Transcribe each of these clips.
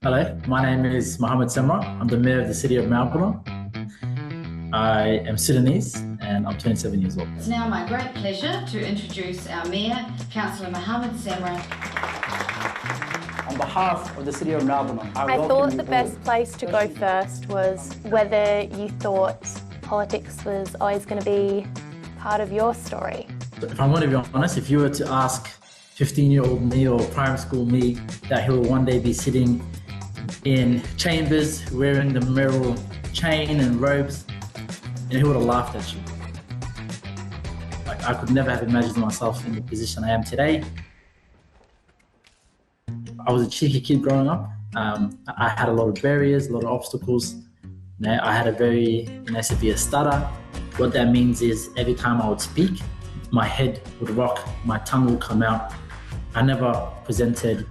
Hello, my name is Mohamed Semra. I'm the Mayor of the City of Melbourne. I am Sudanese and I'm 27 years old. It's now my great pleasure to introduce our Mayor, Councillor Mohamed Semra. On behalf of the City of Melbourne, I thought the best place to go first was whether you thought politics was always going to be part of your story. If I'm going to be honest, if you were to ask 15-year-old me or primary school me that he will one day be sitting in chambers wearing the mayoral chain and robes, and he would have laughed at you. Like, I could never have imagined myself in the position I am today. I was a cheeky kid growing up. I had a lot of barriers, a lot of obstacles. I had a very severe stutter. What that means is every time I would speak, my head would rock, my tongue would come out. I never presented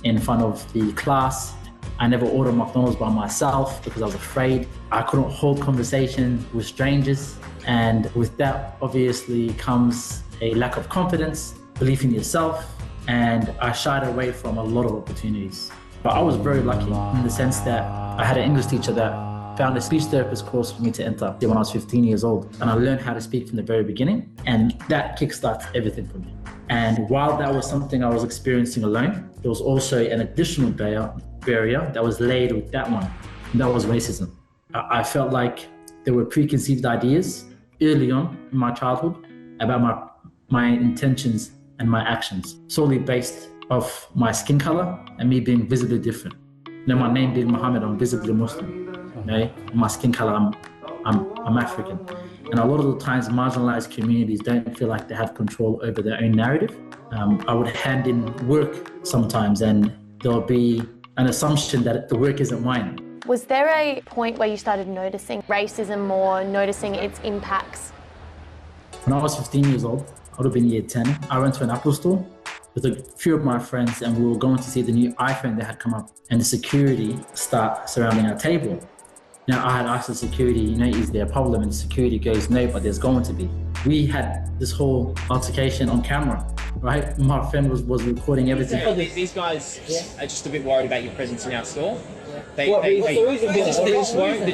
in front of the class. I never ordered McDonald's by myself because I was afraid. I couldn't hold conversation with strangers. And with that, obviously, comes a lack of confidence, belief in yourself, and I shied away from a lot of opportunities. But I was very lucky in the sense that I had an English teacher that found a speech therapist course for me to enter when I was 15 years old. And I learned how to speak from the very beginning, and that kickstarts everything for me. And while that was something I was experiencing alone, there was also an additional barrier that was laid with that one, and that was racism. I felt like there were preconceived ideas early on in my childhood about my intentions and my actions, solely based off my skin color and me being visibly different. My name being Mohammed, I'm visibly Muslim. My skin color, I'm African. And a lot of the times marginalized communities don't feel like they have control over their own narrative. I would hand in work sometimes and there'll be an assumption that the work isn't mine. Was there a point where you started noticing racism more, noticing its impacts? When I was 15 years old, I would have been year 10, I went to an Apple store with a few of my friends and we were going to see the new iPhone that had come up, and the security start surrounding our table. Now I had asked the security, is there a problem? And the security goes, no, but there's going to be. We had this whole altercation on camera, right? My friend was recording everything. These guys are just a bit worried about your presence in our store. They're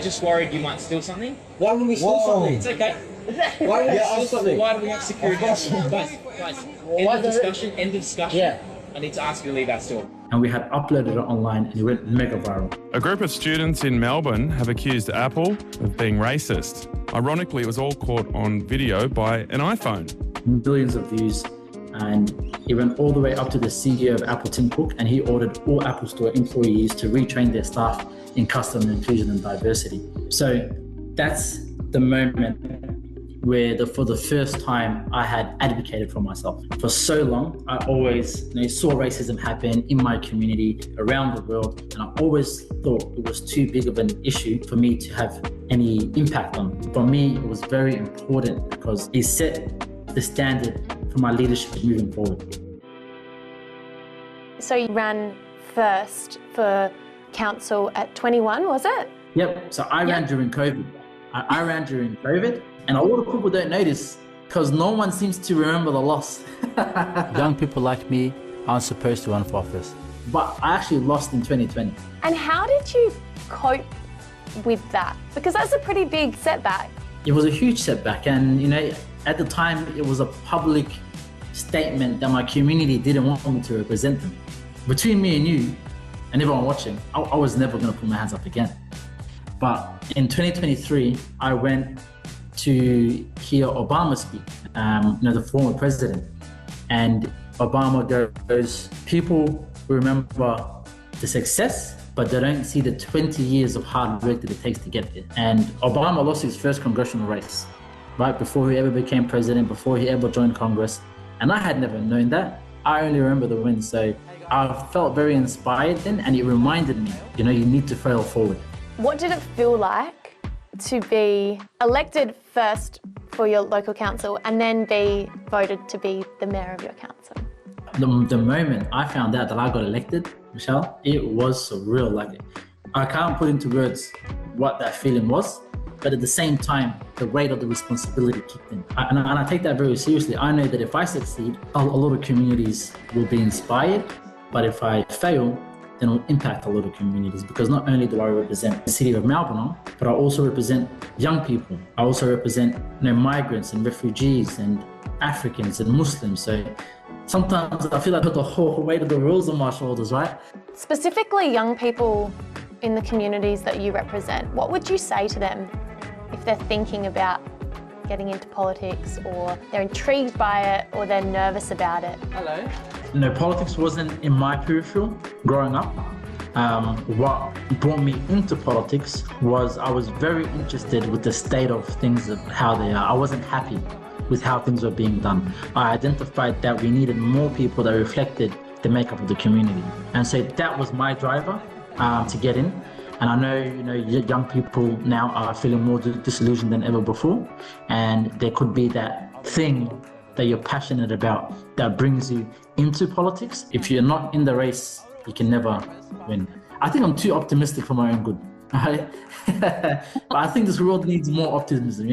just worried you might steal something. Why would we steal something? It's okay. Why would we steal something? Why do we have security? Guys, end of discussion. Yeah. I need to ask you to leave our store. And we had uploaded it online and it went mega viral. A group of students in Melbourne have accused Apple of being racist. Ironically, it was all caught on video by an iPhone. Millions of views, and it went all the way up to the CEO of Apple, Tim Cook, and he ordered all Apple Store employees to retrain their staff in customer inclusion and diversity. So that's the moment where for the first time I had advocated for myself. For so long, I always saw racism happen in my community, around the world, and I always thought it was too big of an issue for me to have any impact on. For me, it was very important because it set the standard for my leadership moving forward. So you ran first for council at 21, was it? Yep, so I ran during COVID. I ran during COVID, and a lot of people don't notice because no one seems to remember the loss. Young people like me aren't supposed to run for office. But I actually lost in 2020. And how did you cope with that? Because that's a pretty big setback. It was a huge setback, and at the time it was a public statement that my community didn't want me to represent them. Between me and you and everyone watching, I was never going to put my hands up again. But in 2023, I went to hear Obama speak, the former president. And Obama goes, people remember the success, but they don't see the 20 years of hard work that it takes to get there. And Obama lost his first congressional race, right before he ever became president, before he ever joined Congress. And I had never known that. I only remember the win. So I felt very inspired then, and it reminded me, you need to fail forward. What did it feel like to be elected first for your local council and then be voted to be the mayor of your council? The moment I found out that I got elected, Michelle, it was surreal. Like, I can't put into words what that feeling was, but at the same time, the weight of the responsibility kicked in. And I take that very seriously. I know that if I succeed, a lot of communities will be inspired, but if I fail, then it will impact a lot of communities, because not only do I represent the city of Melbourne, but I also represent young people. I also represent migrants and refugees and Africans and Muslims. So sometimes I feel like I put the whole weight of the world on my shoulders, right? Specifically young people in the communities that you represent, what would you say to them if they're thinking about getting into politics, or they're intrigued by it, or they're nervous about it? Hello. Politics wasn't in my peripheral growing up. What brought me into politics was I was very interested with the state of things, of how they are. I wasn't happy with how things were being done. I identified that we needed more people that reflected the makeup of the community. And so that was my driver to get in. And I know, young people now are feeling more disillusioned than ever before. And there could be that thing that you're passionate about that brings you into politics. If you're not in the race, you can never win. I think I'm too optimistic for my own good. But I think this world needs more optimism,